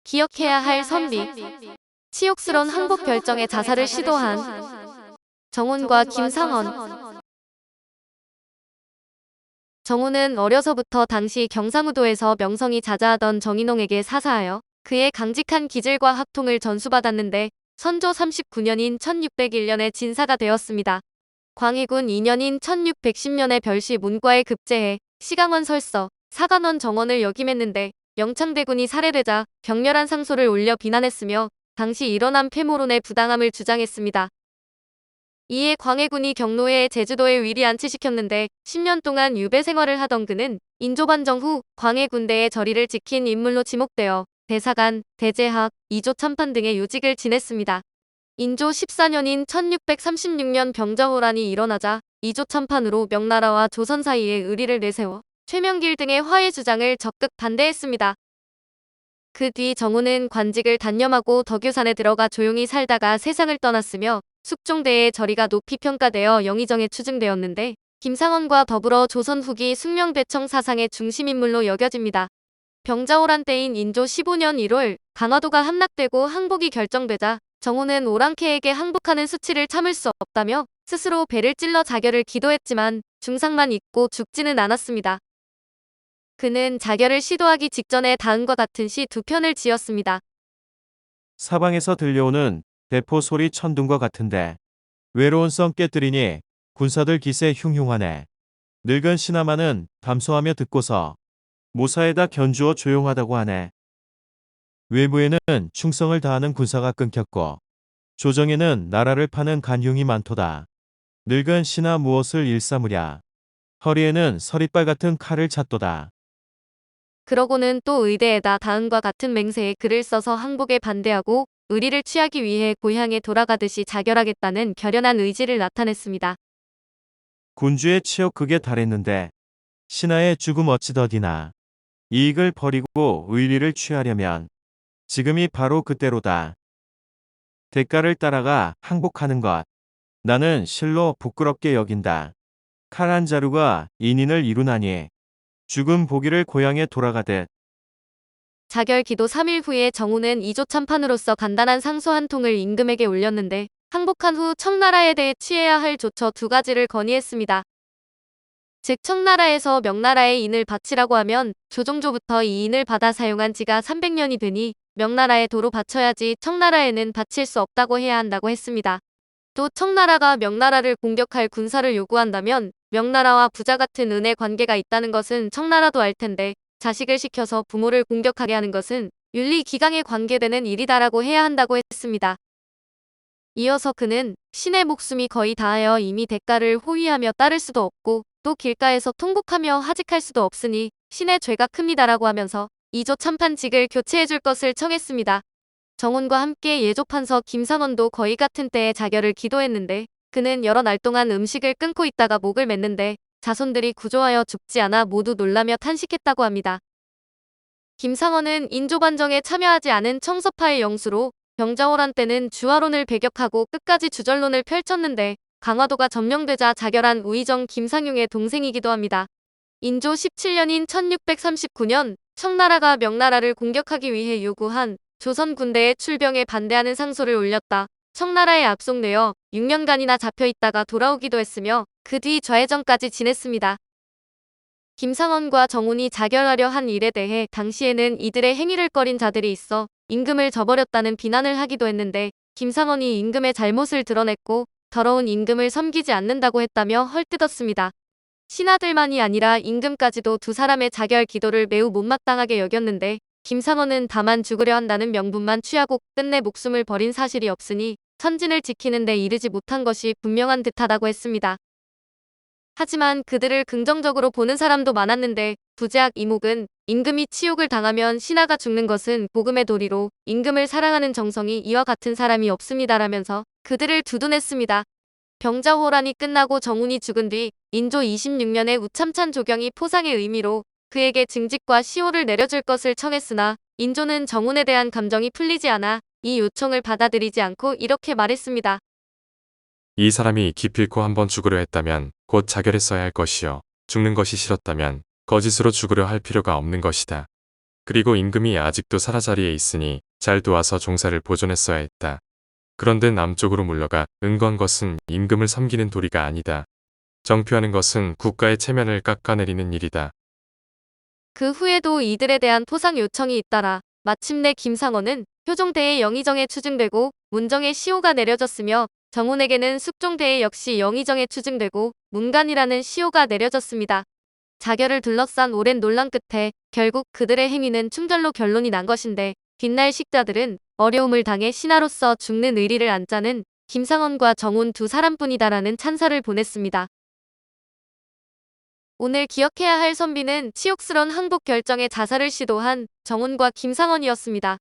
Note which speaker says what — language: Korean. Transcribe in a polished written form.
Speaker 1: 기억해야 할 선비. 치욕스런 항복 결정에 자살을 시도한 정훈과 김상원. 정훈은 어려서부터 당시 경상우도에서 명성이 자자하던 정인홍에게 사사하여 그의 강직한 기질과 학통을 전수받았는데 선조 39년인 1601년에 진사가 되었습니다. 광해군 2년인 1610년에 별시 문과에 급제해 시강원 설서, 사관원 정원을 역임했는데 영창대군이 살해되자 격렬한 상소를 올려 비난했으며 당시 일어난 폐모론의 부당함을 주장했습니다. 이에 광해군이 경로에 제주도에 위리 안치시켰는데 10년 동안 유배 생활을 하던 그는 인조반정 후 광해군대의 저리를 지킨 인물로 지목되어 대사관, 대제학, 이조 참판 등의 요직을 지냈습니다. 인조 14년인 1636년 병자호란이 일어나자 이조 참판으로 명나라와 조선 사이에 의리를 내세워 최명길 등의 화해 주장을 적극 반대했습니다. 그 뒤 정훈은 관직을 단념하고 덕유산에 들어가 조용히 살다가 세상을 떠났으며 숙종대의 저리가 높이 평가되어 영의정에 추증되었는데 김상원과 더불어 조선 후기 숙명대청 사상의 중심인물로 여겨집니다. 병자호란 때인 인조 15년 1월 강화도가 함락되고 항복이 결정되자 정훈은 오랑캐에게 항복하는 수치를 참을 수 없다며 스스로 배를 찔러 자결을 기도했지만 중상만 입고 죽지는 않았습니다. 그는 자결을 시도하기 직전에 다음과 같은 시 두 편을 지었습니다.
Speaker 2: 사방에서 들려오는 대포 소리 천둥과 같은데 외로운 성 깨뜨리니 군사들 기세 흉흉하네. 늙은 신하만은 담소하며 듣고서 모사에다 견주어 조용하다고 하네. 외부에는 충성을 다하는 군사가 끊겼고 조정에는 나라를 파는 간흉이 많도다. 늙은 신하 무엇을 일삼으랴. 허리에는 서리빨 같은 칼을 찼도다.
Speaker 1: 그러고는 또 의대에다 다음과 같은 맹세에 글을 써서 항복에 반대하고 의리를 취하기 위해 고향에 돌아가듯이 자결하겠다는 결연한 의지를 나타냈습니다.
Speaker 2: 군주의 치욕 극에 달했는데 신하의 죽음 어찌 더디나. 이익을 버리고 의리를 취하려면 지금이 바로 그때로다. 대가를 따라가 항복하는 것. 나는 실로 부끄럽게 여긴다. 칼 한 자루가 인인을 이루나니 죽음 보기를 고향에 돌아가듯.
Speaker 1: 자결 기도 3일 후에 정훈은 이조 참판으로서 간단한 상소 한 통을 임금에게 올렸는데 항복한 후 청나라에 대해 취해야 할 조처 두 가지를 건의했습니다. 즉 청나라에서 명나라에 인을 바치라고 하면 조종조부터 이 인을 받아 사용한 지가 300년이 되니 명나라에 도로 바쳐야지 청나라에는 바칠 수 없다고 해야 한다고 했습니다. 또 청나라가 명나라를 공격할 군사를 요구한다면 명나라와 부자 같은 은혜 관계가 있다는 것은 청나라도 알 텐데 자식을 시켜서 부모를 공격하게 하는 것은 윤리 기강에 관계되는 일이다라고 해야 한다고 했습니다. 이어서 그는 신의 목숨이 거의 다하여 이미 대가를 호위하며 따를 수도 없고 또 길가에서 통곡하며 하직할 수도 없으니 신의 죄가 큽니다라고 하면서 이조 참판직을 교체해줄 것을 청했습니다. 정훈과 함께 예조판서 김상원도 거의 같은 때에 자결을 기도했는데 그는 여러 날 동안 음식을 끊고 있다가 목을 맸는데 자손들이 구조하여 죽지 않아 모두 놀라며 탄식했다고 합니다. 김상원은 인조반정에 참여하지 않은 청서파의 영수로 병자호란 때는 주화론을 배격하고 끝까지 주절론을 펼쳤는데 강화도가 점령되자 자결한 우의정 김상용의 동생이기도 합니다. 인조 17년인 1639년 청나라가 명나라를 공격하기 위해 요구한 조선 군대의 출병에 반대하는 상소를 올렸다. 청나라에 압송되어 6년간이나 잡혀있다가 돌아오기도 했으며 그 뒤 좌해정까지 지냈습니다. 김상원과 정훈이 자결하려 한 일에 대해 당시에는 이들의 행위를 꺼린 자들이 있어 임금을 저버렸다는 비난을 하기도 했는데 김상원이 임금의 잘못을 드러냈고 더러운 임금을 섬기지 않는다고 했다며 헐뜯었습니다. 신하들만이 아니라 임금까지도 두 사람의 자결 기도를 매우 못마땅하게 여겼는데 김상원은 다만 죽으려 한다는 명분만 취하고 끝내 목숨을 버린 사실이 없으니 천진을 지키는 데 이르지 못한 것이 분명한 듯하다고 했습니다. 하지만 그들을 긍정적으로 보는 사람도 많았는데 부제학 이목은 임금이 치욕을 당하면 신하가 죽는 것은 복음의 도리로 임금을 사랑하는 정성이 이와 같은 사람이 없습니다라면서 그들을 두둔했습니다. 병자호란이 끝나고 정훈이 죽은 뒤 인조 26년에 우참찬 조경이 포상의 의미로 그에게 증직과 시호를 내려줄 것을 청했으나 인조는 정훈에 대한 감정이 풀리지 않아 이 요청을 받아들이지 않고 이렇게 말했습니다.
Speaker 3: 이 사람이 기필코 한번 죽으려 했다면 곧 자결했어야 할 것이요. 죽는 것이 싫었다면 거짓으로 죽으려 할 필요가 없는 것이다. 그리고 임금이 아직도 사라자리에 있으니 잘 도와서 종사를 보존했어야 했다. 그런데 남쪽으로 물러가 은거한 것은 임금을 섬기는 도리가 아니다. 정표하는 것은 국가의 체면을 깎아내리는 일이다.
Speaker 1: 그 후에도 이들에 대한 포상 요청이 잇따라 마침내 김상원은 효종대의 영의정에 추증되고 문정의 시호가 내려졌으며 정훈에게는 숙종대의 역시 영의정에 추증되고 문간이라는 시호가 내려졌습니다. 자결을 둘러싼 오랜 논란 끝에 결국 그들의 행위는 충절로 결론이 난 것인데 뒷날 식자들은 어려움을 당해 신하로서 죽는 의리를 안 짜는 김상원과 정훈 두 사람뿐이다라는 찬사를 보냈습니다. 오늘 기억해야 할 선비는 치욕스런 항복 결정에 자살을 시도한 정훈과 김상원이었습니다.